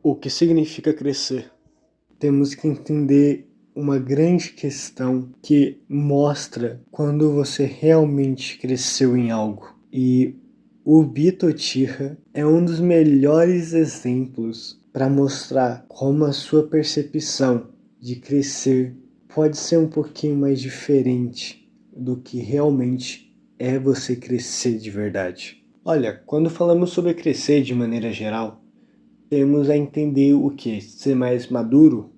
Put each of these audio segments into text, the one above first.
O que significa crescer? Temos que entender uma grande questão que mostra quando você realmente cresceu em algo. E o Obito Uchiha é um dos melhores exemplos para mostrar como a sua percepção de crescer pode ser um pouquinho mais diferente do que realmente é você crescer de verdade. Olha, quando falamos sobre crescer de maneira geral, temos a entender o que? Ser mais maduro,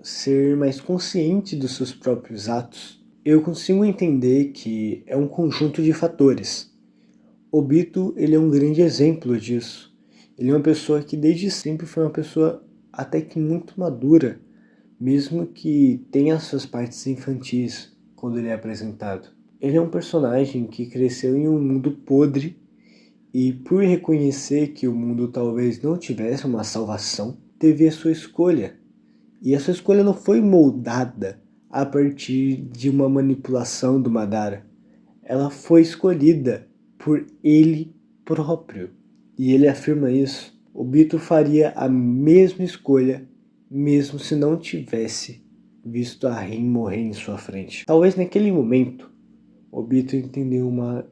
ser mais consciente dos seus próprios atos. Eu consigo entender que é um conjunto de fatores. Obito, ele é um grande exemplo disso. Ele é uma pessoa que desde sempre foi uma pessoa até que muito madura, mesmo que tenha suas partes infantis quando ele é apresentado. Ele é um personagem que cresceu em um mundo podre e por reconhecer que o mundo talvez não tivesse uma salvação, teve a sua escolha. E essa escolha não foi moldada a partir de uma manipulação do Madara. Ela foi escolhida por ele próprio. E ele afirma isso. Obito faria a mesma escolha mesmo se não tivesse visto a Rin morrer em sua frente. Talvez naquele momento, Obito entendeu uma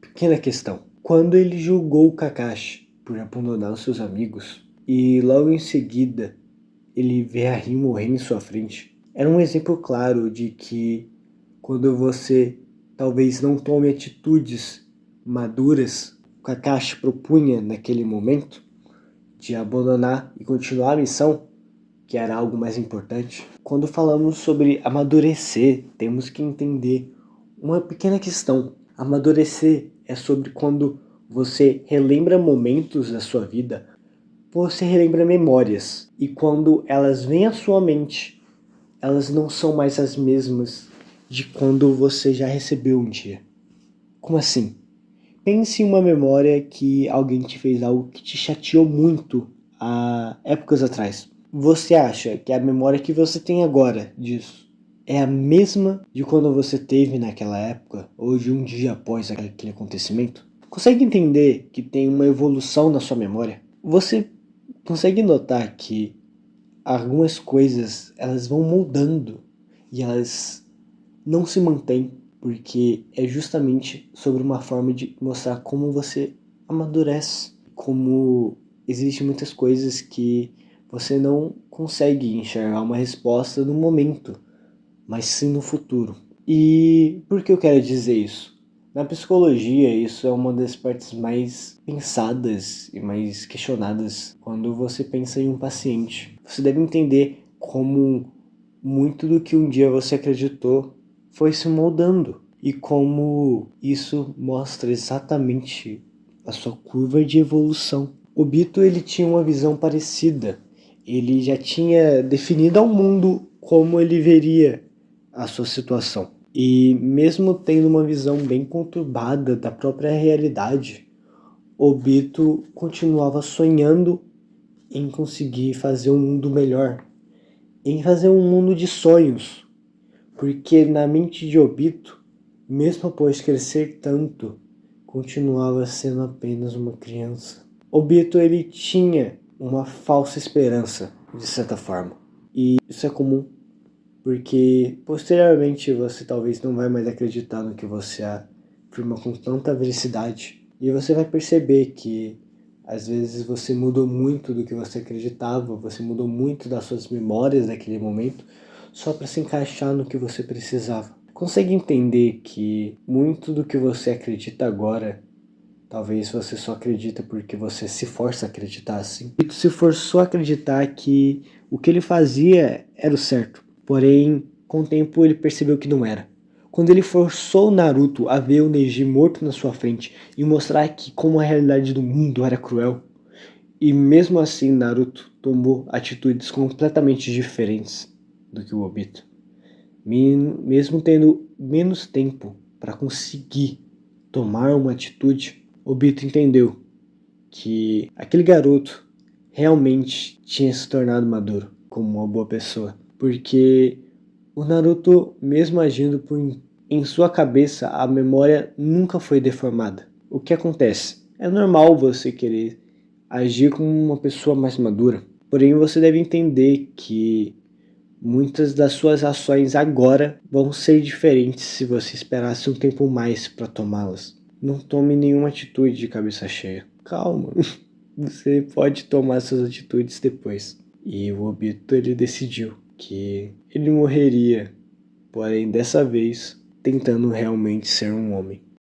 pequena questão. Quando ele julgou o Kakashi por abandonar os seus amigos e logo em seguida ele vê a Rin morrer em sua frente, era um exemplo claro de que quando você talvez não tome atitudes maduras, o Kakashi propunha naquele momento de abandonar e continuar a missão, que era algo mais importante. Quando falamos sobre amadurecer, temos que entender uma pequena questão. Amadurecer é sobre quando você relembra momentos da sua vida, você relembra memórias. E quando elas vêm à sua mente, elas não são mais as mesmas de quando você já recebeu um dia. Como assim? Pense em uma memória que alguém te fez algo que te chateou muito há épocas atrás. Você acha que a memória que você tem agora disso é a mesma de quando você teve naquela época ou de um dia após aquele acontecimento? Consegue entender que tem uma evolução na sua memória? Você consegue notar que algumas coisas elas vão mudando e elas não se mantêm, porque é justamente sobre uma forma de mostrar como você amadurece, como existem muitas coisas que você não consegue enxergar uma resposta no momento, mas sim no futuro. E por que eu quero dizer isso? Na psicologia, isso é uma das partes mais pensadas e mais questionadas quando você pensa em um paciente. Você deve entender como muito do que um dia você acreditou foi se moldando e como isso mostra exatamente a sua curva de evolução. Obito ele tinha uma visão parecida. Ele já tinha definido ao mundo como ele veria a sua situação. E mesmo tendo uma visão bem conturbada da própria realidade, Obito continuava sonhando em conseguir fazer um mundo melhor, em fazer um mundo de sonhos, porque na mente de Obito, mesmo após crescer tanto, continuava sendo apenas uma criança. Obito ele tinha uma falsa esperança, de certa forma, e isso é comum, porque posteriormente você talvez não vai mais acreditar no que você afirma com tanta veracidade, e você vai perceber que às vezes você mudou muito do que você acreditava, você mudou muito das suas memórias daquele momento, só para se encaixar no que você precisava. Consegue entender que muito do que você acredita agora, talvez você só acredita porque você se força a acreditar assim? E se forçou a acreditar que o que ele fazia era o certo, porém, com o tempo ele percebeu que não era. Quando ele forçou o Naruto a ver o Neji morto na sua frente e mostrar que como a realidade do mundo era cruel, e mesmo assim Naruto tomou atitudes completamente diferentes do que o Obito. Mesmo tendo menos tempo para conseguir tomar uma atitude, Obito entendeu que aquele garoto realmente tinha se tornado maduro como uma boa pessoa. Porque o Naruto, mesmo agindo em sua cabeça, a memória nunca foi deformada. O que acontece? É normal você querer agir como uma pessoa mais madura. Porém, você deve entender que muitas das suas ações agora vão ser diferentes se você esperasse um tempo mais para tomá-las. Não tome nenhuma atitude de cabeça cheia. Calma, você pode tomar suas atitudes depois. E o Obito ele decidiu que ele morreria, porém dessa vez tentando realmente ser um homem.